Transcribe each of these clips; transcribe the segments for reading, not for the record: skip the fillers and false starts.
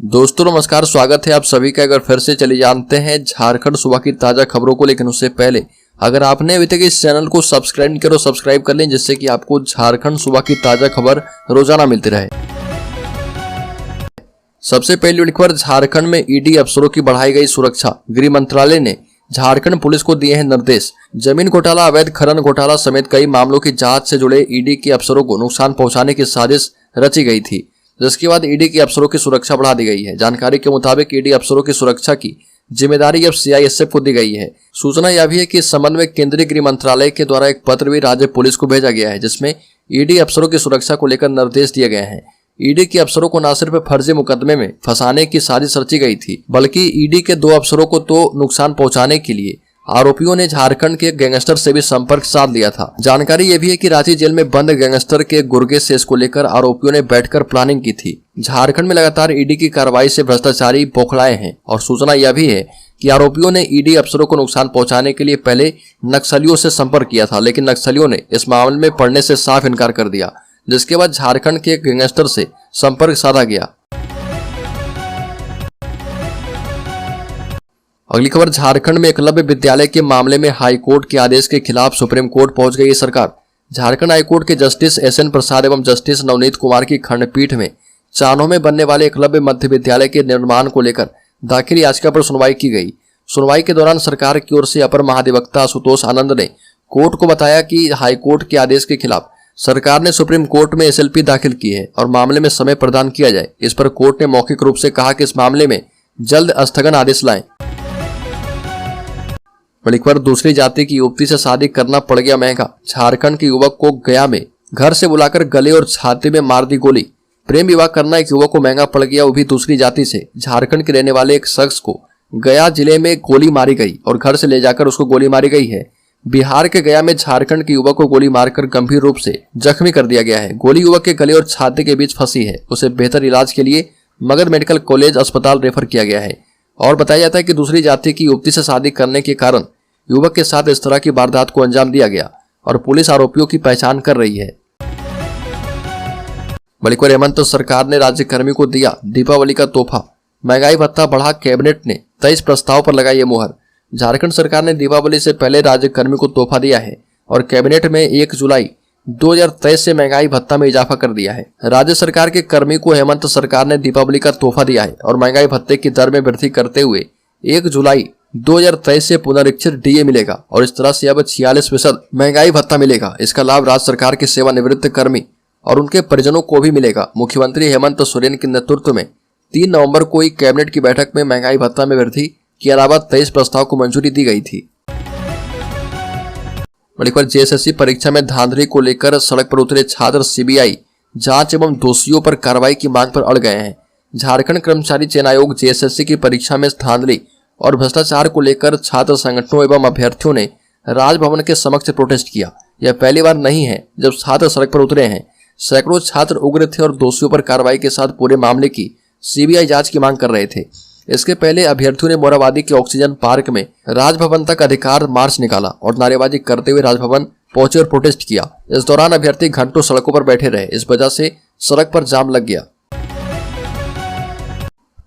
दोस्तों नमस्कार, स्वागत है आप सभी का। अगर फिर से चलिए जानते हैं झारखंड सूबा की ताजा खबरों को, लेकिन उससे पहले अगर आपने अभी तक इस चैनल को सब्सक्राइब नहीं करो, सब्सक्राइब कर लें, जिससे कि आपको झारखंड सूबा की ताजा खबर रोजाना मिलती रहे। सबसे पहली बड़ी खबर, झारखंड में ईडी अफसरों की बढ़ाई गई सुरक्षा। गृह मंत्रालय ने झारखंड पुलिस को दिए हैं निर्देश। जमीन घोटाला, अवैध खनन घोटाला समेत कई मामलों की जांच से जुड़े ईडी के अफसरों को नुकसान पहुंचाने की साजिश रची गई थी, जिसके बाद ईडी के अफसरों की सुरक्षा बढ़ा दी गई है। जानकारी के मुताबिक ईडी अफसरों की सुरक्षा की जिम्मेदारी अब सीआईएसएफ को दी गई है। सूचना यह भी है कि इस संबंध में केंद्रीय गृह मंत्रालय के द्वारा एक पत्र भी राज्य पुलिस को भेजा गया है, जिसमें ईडी अफसरों की सुरक्षा को लेकर निर्देश दिए गए हैं। ईडी के अफसरों को न सिर्फ फर्जी मुकदमे में फंसाने की साजिश रची गई थी, बल्कि ईडी के 2 अफसरों को तो नुकसान पहुंचाने के लिए आरोपियों ने झारखंड के गैंगस्टर से भी संपर्क साध लिया था। जानकारी यह भी है कि रांची जेल में बंद गैंगस्टर के गुर्गे से इसको लेकर आरोपियों ने बैठकर प्लानिंग की थी। झारखंड में लगातार ईडी की कार्रवाई से भ्रष्टाचारी बौखलाए हैं और सूचना यह भी है कि आरोपियों ने ईडी अफसरों को नुकसान पहुंचाने के लिए पहले नक्सलियों से संपर्क किया था, लेकिन नक्सलियों ने इस मामले में पड़ने से साफ इनकार कर दिया, जिसके बाद झारखंड के गैंगस्टर से संपर्क साधा गया। अगली खबर, झारखंड में एकलव्य विद्यालय के मामले में हाईकोर्ट के आदेश के खिलाफ सुप्रीम कोर्ट पहुंच गई सरकार। झारखंड हाईकोर्ट के जस्टिस एसएन प्रसाद एवं जस्टिस नवनीत कुमार की खंडपीठ में चानों में बनने वाले एकलव्य मध्य विद्यालय के निर्माण को लेकर दाखिल याचिका पर सुनवाई की गई। सुनवाई के दौरान सरकार की ओर से अपर महाधिवक्ता आशुतोष आनंद ने कोर्ट को बताया कि हाईकोर्ट के आदेश के खिलाफ सरकार ने सुप्रीम कोर्ट में एसएलपी दाखिल की है और मामले में समय प्रदान किया जाए। इस पर कोर्ट ने मौखिक रूप से कहा कि इस मामले में जल्द स्थगन आदेश लाएं। बड़ी खबर, दूसरी जाति की युवती से शादी करना पड़ गया महंगा। झारखंड के युवक को गया में घर से बुलाकर गले और छाती में मार दी गोली। प्रेम विवाह करना एक युवक को महंगा पड़ गया, वो भी दूसरी जाति से। झारखंड के रहने वाले एक शख्स को गया जिले में गोली मारी गई और घर से ले जाकर उसको गोली मारी गई है। बिहार के गया में झारखंड के युवक को गोली मारकर गंभीर रूप से जख्मी कर दिया गया है। गोली युवक के गले और छाती के बीच फंसी है। उसे बेहतर इलाज के लिए मगध मेडिकल कॉलेज अस्पताल रेफर किया गया है। और बताया जाता है कि दूसरी जाति की युवती से शादी करने के कारण युवक के साथ इस तरह की वारदात को अंजाम दिया गया और पुलिस आरोपियों की पहचान कर रही है। बड़ी खबर, हेमंत सरकार ने राज्यकर्मी को दिया दीपावली का तोहफा। महंगाई भत्ता बढ़ा, कैबिनेट ने 23 प्रस्ताव पर लगाई मोहर। झारखंड सरकार ने दीपावली से पहले राज्यकर्मी को तोहफा दिया है और कैबिनेट में 1 जुलाई 2023 से महंगाई भत्ता में इजाफा कर दिया है। राज्य सरकार के कर्मी को हेमंत सरकार ने दीपावली का तोहफा दिया है और महंगाई भत्ते की दर में वृद्धि करते हुए 1 जुलाई 2023 से पुनरीक्षित डीए मिलेगा और इस तरह से अब 46% महंगाई भत्ता मिलेगा। इसका लाभ राज्य सरकार के सेवानिवृत्त कर्मी और उनके परिजनों को भी मिलेगा। मुख्यमंत्री हेमंत सोरेन के नेतृत्व में 3 नवंबर को हुई कैबिनेट की बैठक में महंगाई भत्ता में वृद्धि के अलावा 23 प्रस्ताव को मंजूरी दी गई थी। बड़ी खबर, जेएसएससी परीक्षा में धांधली को लेकर सड़क पर उतरे छात्र सीबीआई जांच एवं दोषियों पर कार्रवाई की मांग पर अड़ गए हैं। झारखंड कर्मचारी चयन आयोग जेएसएससी की परीक्षा में धांधली और भ्रष्टाचार को लेकर छात्र संगठनों एवं अभ्यर्थियों ने राजभवन के समक्ष प्रोटेस्ट किया। यह पहली बार नहीं है जब छात्र सड़क पर उतरे हैं। सैकड़ों छात्र उग्र थे और दोषियों पर कार्रवाई के साथ पूरे मामले की सीबीआई जांच की मांग कर रहे थे। इसके पहले अभ्यर्थियों ने मोराबादी के ऑक्सीजन पार्क में राजभवन तक अधिकार मार्च निकाला और नारेबाजी करते हुए राजभवन पहुंचे और प्रोटेस्ट किया। इस दौरान अभ्यर्थी घंटों सड़कों पर बैठे रहे। इस वजह से सड़क पर जाम लग गया।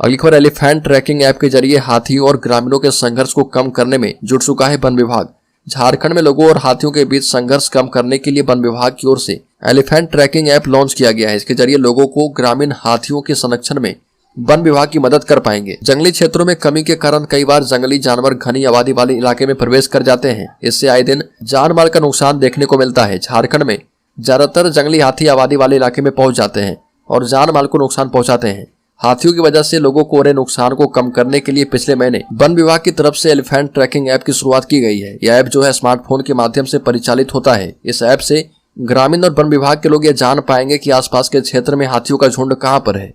अगली खबर, एलिफेंट ट्रैकिंग ऐप के जरिए हाथियों और ग्रामीणों के संघर्ष को कम करने में जुट चुका है वन विभाग। झारखंड में लोगों और हाथियों के बीच संघर्ष कम करने के लिए वन विभाग की ओर से एलिफेंट ट्रैकिंग ऐप लॉन्च किया गया है। इसके जरिए लोगों को ग्रामीण हाथियों के संरक्षण में वन विभाग की मदद कर पाएंगे। जंगली क्षेत्रों में कमी के कारण कई बार जंगली जानवर घनी आबादी वाले इलाके में प्रवेश कर जाते हैं। इससे आए दिन जान माल का नुकसान देखने को मिलता है। झारखंड में ज्यादातर जंगली हाथी आबादी वाले इलाके में पहुंच जाते हैं और जान माल को नुकसान पहुंचाते हैं। हाथियों की वजह से लोगों को हो रहे नुकसान को कम करने के लिए पिछले महीने वन विभाग की तरफ से एलिफेंट ट्रैकिंग ऐप की शुरुआत की गई है। यह ऐप जो है स्मार्टफोन के माध्यम से परिचालित होता है। इस ऐप से ग्रामीण और वन विभाग के लोग ये जान पाएंगे कि आसपास के क्षेत्र में हाथियों का झुंड कहां पर है।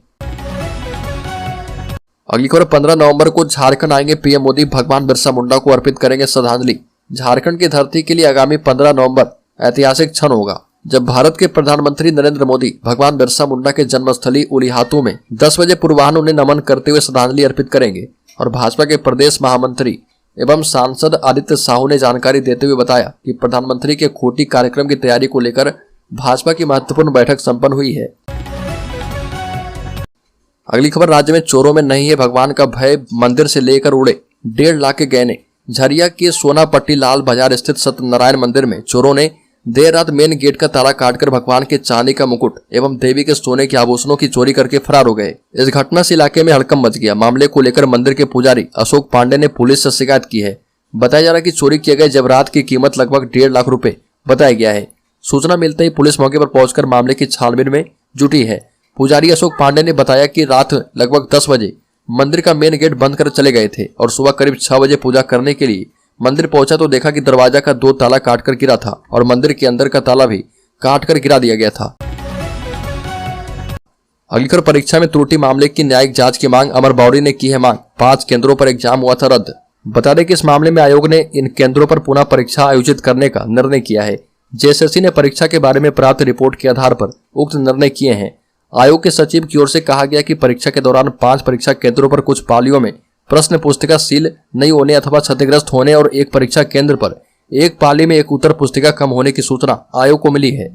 अगली खबर, 15 नवंबर को झारखंड आएंगे पीएम मोदी, भगवान बिरसा मुंडा को अर्पित करेंगे श्रद्धांजलि। झारखंड की धरती के लिए आगामी 15 नवंबर ऐतिहासिक क्षण होगा, जब भारत के प्रधानमंत्री नरेंद्र मोदी भगवान बिरसा मुंडा के जन्मस्थली उलिहातू में 10 बजे पूर्वाह्न उन्हें नमन करते हुए श्रद्धांजलि अर्पित करेंगे। और भाजपा के प्रदेश महामंत्री एवं सांसद आदित्य साहू ने जानकारी देते हुए बताया कि प्रधानमंत्री के खूंटी कार्यक्रम की तैयारी को लेकर भाजपा की महत्वपूर्ण बैठक संपन्न हुई है। अगली खबर, राज्य में चोरों में नहीं है भगवान का भय, मंदिर से लेकर उड़े 1.5 लाख के गहने। झरिया के सोनापट्टी लाल बाजार स्थित सत्यनारायण मंदिर में चोरों ने देर रात मेन गेट का ताला काटकर भगवान के चांदी का मुकुट एवं देवी के सोने के आभूषणों की चोरी करके फरार हो गए। इस घटना से इलाके में हड़कंप मच गया। मामले को लेकर मंदिर के पुजारी अशोक पांडे ने पुलिस से शिकायत की है। बताया जा रहा है कि चोरी किए गए जेवरात की कीमत लगभग 1.5 लाख रुपए बताया गया है। सूचना मिलते ही पुलिस मौके पर पहुंचकर मामले की छानबीन में जुटी है। पुजारी अशोक पांडे ने बताया कि रात लगभग 10 बजे मंदिर का मेन गेट बंद कर चले गए थे और सुबह करीब 6 बजे पूजा करने के लिए मंदिर पहुंचा तो देखा कि दरवाजा का 2 ताला काटकर गिरा था और मंदिर के अंदर का ताला भी काटकर गिरा दिया गया था। अगली खबर, परीक्षा में त्रुटि मामले की न्यायिक जांच की मांग, अमर बावरी ने की है मांग। 5 केंद्रों पर एग्जाम हुआ था रद्द। बता दें कि इस मामले में आयोग ने इन केंद्रों पर पुनः परीक्षा आयोजित करने का निर्णय किया है। जेएसएससी ने परीक्षा के बारे में प्राप्त रिपोर्ट के आधार पर उक्त निर्णय किए हैं। आयोग के सचिव की ओर से कहा गया कि परीक्षा के दौरान 5 परीक्षा केंद्रों पर कुछ पालियों में प्रश्न पुस्तिका सील नहीं होने अथवा क्षतिग्रस्त होने और एक परीक्षा केंद्र पर एक पाली में एक उत्तर पुस्तिका कम होने की सूचना आयोग को मिली है।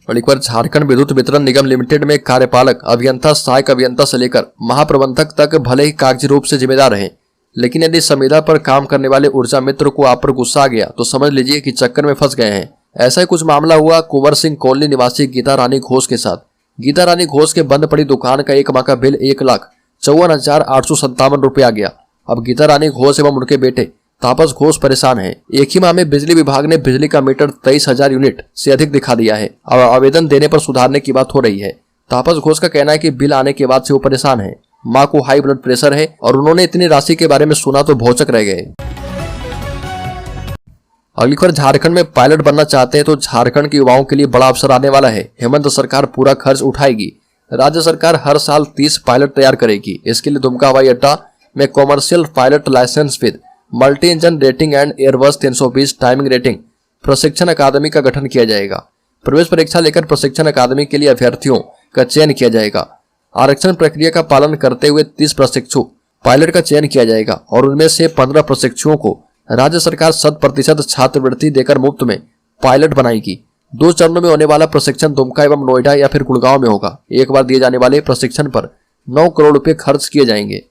अगली खबर, झारखंड विद्युत वितरण निगम लिमिटेड में कार्यपालक अभियंता सहायक अभियंता से लेकर महाप्रबंधक तक भले ही कागजी रूप से जिम्मेदार रहे, लेकिन यदि संविदा पर काम करने वाले ऊर्जा मित्र को आप पर गुस्सा आ गया तो समझ लीजिए कि चक्कर में फंस गए हैं। ऐसा ही कुछ मामला हुआ कुंवर सिंह कॉलोनी निवासी गीता रानी घोष के साथ। गीता रानी घोष के बंद पड़ी दुकान का 1 माह का बिल 1,54,857 रुपए आ गया। अब गीता रानी घोष एवं उनके बेटे तापस घोष परेशान हैं। एक ही माह में बिजली विभाग ने बिजली का मीटर 23,000 यूनिट से अधिक दिखा दिया है। अब आवेदन देने पर सुधारने की बात हो रही है। तापस घोष का कहना है कि बिल आने के बाद से वो परेशान है। मां को हाई ब्लड प्रेशर है और उन्होंने इतनी राशि के बारे में सुना तो भौचक रह गए। अगली खबर, झारखंड में पायलट बनना चाहते हैं तो झारखंड के युवाओं के लिए बड़ा अवसर आने वाला है। हेमंत सरकार पूरा खर्च उठाएगी। राज्य सरकार हर साल 30 पायलट तैयार करेगी। इसके लिए दुमका हवाई अड्डा में commercial pilot licence with multi engine rating and Airbus 320 timing rating प्रशिक्षण अकादमी का गठन किया जाएगा। प्रवेश परीक्षा लेकर प्रशिक्षण अकादमी के लिए अभ्यर्थियों का चयन किया जाएगा। आरक्षण प्रक्रिया का पालन करते हुए 30 प्रशिक्षु पायलट का चयन किया जाएगा और उनमें से 15 प्रशिक्षुओं को राज्य सरकार 100% छात्रवृत्ति देकर मुफ्त में पायलट बनाएगी। 2 चरणों में होने वाला प्रशिक्षण दुमका एवं नोएडा या फिर गुड़गांव में होगा। एक बार दिए जाने वाले प्रशिक्षण पर 9 करोड़ रुपए खर्च किए जाएंगे।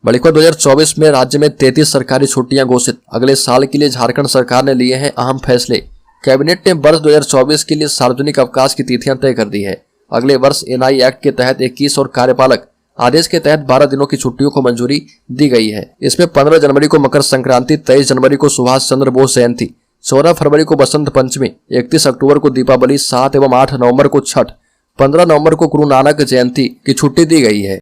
बड़ी खबर, 2024 में राज्य में 33 सरकारी छुट्टियां घोषित। अगले साल के लिए झारखंड सरकार ने लिए हैं अहम फैसले। कैबिनेट ने वर्ष 2024 के लिए सार्वजनिक अवकाश की तिथियां तय कर दी है। अगले वर्ष एनआई एक्ट के तहत 21 और कार्यपालक आदेश के तहत 12 दिनों की छुट्टियों को मंजूरी दी गई है। इसमें 15 जनवरी को मकर संक्रांति, 23 जनवरी को सुभाष चंद्र बोस जयंती, 14 फरवरी को बसंत पंचमी, 31 अक्टूबर को दीपावली, 7 एवं 8 नवंबर को छठ, 15 नवंबर को गुरु नानक जयंती की छुट्टी दी गई है।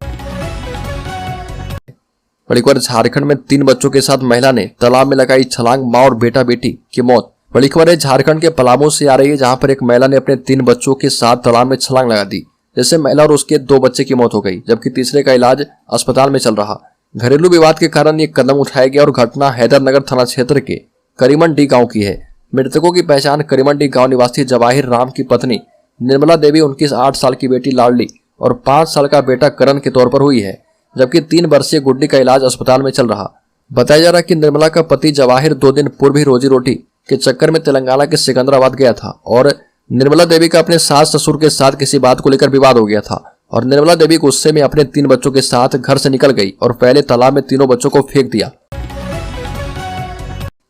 बड़ी खबर, झारखंड में 3 बच्चों के साथ महिला ने तालाब में लगाई छलांग, मां और बेटा बेटी की मौत। बड़ी खबर है झारखंड के पलामू से आ रही है, जहां पर एक महिला ने अपने 3 बच्चों के साथ तालाब में छलांग लगा दी, जिससे महिला और उसके 2 बच्चे की मौत हो गई, जबकि तीसरे का इलाज अस्पताल में चल रहा। घरेलू विवाद के कारण ये कदम उठाया गया और घटना हैदरनगर थाना क्षेत्र के करीमनडी गांव की है। मृतकों की पहचान करीमनडी गांव निवासी जवाहिर राम की पत्नी निर्मला देवी, उनकी 8 साल की बेटी लाडली और 5 साल का बेटा करण के तौर पर हुई है, जबकि 3 वर्षीय गुड्डी का इलाज अस्पताल में चल रहा। बताया जा रहा है कि निर्मला का पति जवाहिर 2 दिन पूर्व ही रोजी रोटी के चक्कर में तेलंगाना के सिकंदराबाद गया था और निर्मला देवी का अपने सास ससुर के साथ किसी बात को लेकर विवाद हो गया था और निर्मला देवी गुस्से में अपने 3 बच्चों के साथ घर से निकल गई और पहले तालाब में तीनों बच्चों को फेंक दिया।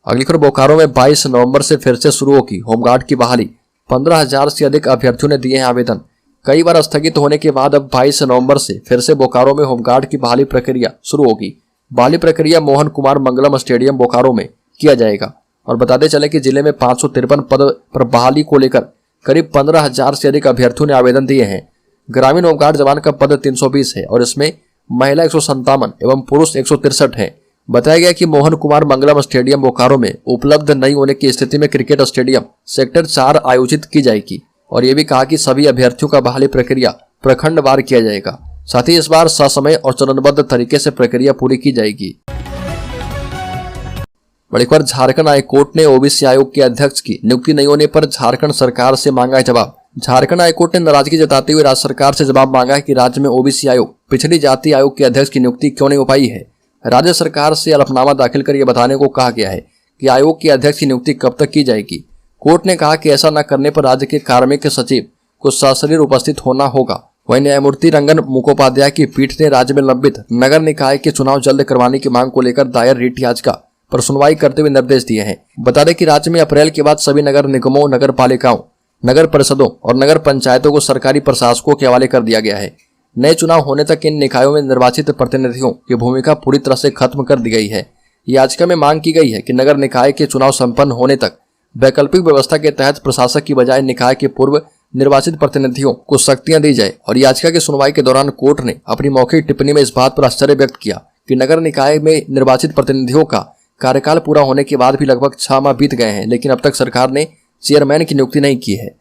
अगली खबर, बोकारो में 22 नवंबर से फिर से शुरू होगी होमगार्ड की बहाली। 15,000 से अधिक अभ्यर्थियों ने दिए हैं आवेदन। कई बार स्थगित होने के बाद अब 22 नवंबर से फिर से बोकारो में होमगार्ड की बहाली प्रक्रिया शुरू होगी। बहाली प्रक्रिया मोहन कुमार मंगलम स्टेडियम बोकारो में किया जाएगा और बताते चले कि जिले में 553 पद पर बहाली को लेकर करीब 15,000 से अधिक अभ्यर्थियों ने आवेदन दिए हैं। ग्रामीण होमगार्ड जवान का पद 320 है और इसमें महिला 157 एवं पुरुष 163 है। बताया गया कि मोहन कुमार मंगलम स्टेडियम बोकारो में उपलब्ध नहीं होने की स्थिति में क्रिकेट स्टेडियम सेक्टर 4 आयोजित की जाएगी और ये भी कहा कि सभी अभ्यर्थियों का बहाली प्रक्रिया प्रखंडवार किया जाएगा। साथ ही इस बार ससमय और चरणबद्ध तरीके से प्रक्रिया पूरी की जाएगी। बड़ी खबर, झारखंड हाईकोर्ट ने ओबीसी आयोग के अध्यक्ष की नियुक्ति नहीं होने पर झारखंड सरकार से मांगा है जवाब। झारखंड हाईकोर्ट ने नाराजगी जताते हुए राज्य सरकार से जवाब मांगा है कि राज्य में ओबीसी आयोग पिछड़ी जाति आयोग के अध्यक्ष की नियुक्ति क्यों नहीं हो पाई है। राज्य सरकार से हलफनामा दाखिल कर यह बताने को कहा गया है कि आयोग के अध्यक्ष की नियुक्ति कब तक की जाएगी। कोर्ट ने कहा कि ऐसा न करने पर राज्य के कार्मिक सचिव को सशरीर उपस्थित होना होगा। वहीं न्यायमूर्ति रंगन मुखोपाध्याय की पीठ ने राज्य में लंबित नगर निकाय के चुनाव जल्द करवाने की मांग को लेकर दायर रिट याचिका पर सुनवाई करते हुए निर्देश दिए हैं। बता दें कि राज्य में अप्रैल के बाद सभी नगर निगमों, नगर पालिकाओं, नगर परिषदों और नगर पंचायतों को सरकारी प्रशासकों के हवाले कर दिया गया है। नए चुनाव होने तक इन निकायों में निर्वाचित प्रतिनिधियों की भूमिका पूरी तरह से खत्म कर दी गई है। याचिका में मांग की गई है कि नगर निकाय के चुनाव संपन्न होने तक वैकल्पिक व्यवस्था के तहत प्रशासक की बजाय निकाय के पूर्व निर्वाचित प्रतिनिधियों को शक्तियां दी जाए। और याचिका की सुनवाई के दौरान कोर्ट ने अपनी मौखिक टिप्पणी में इस बात पर आश्चर्य व्यक्त किया कि नगर निकाय में निर्वाचित प्रतिनिधियों का कार्यकाल पूरा होने के बाद भी लगभग 6 माह बीत गए हैं, लेकिन अब तक सरकार ने चेयरमैन की नियुक्ति नहीं की है।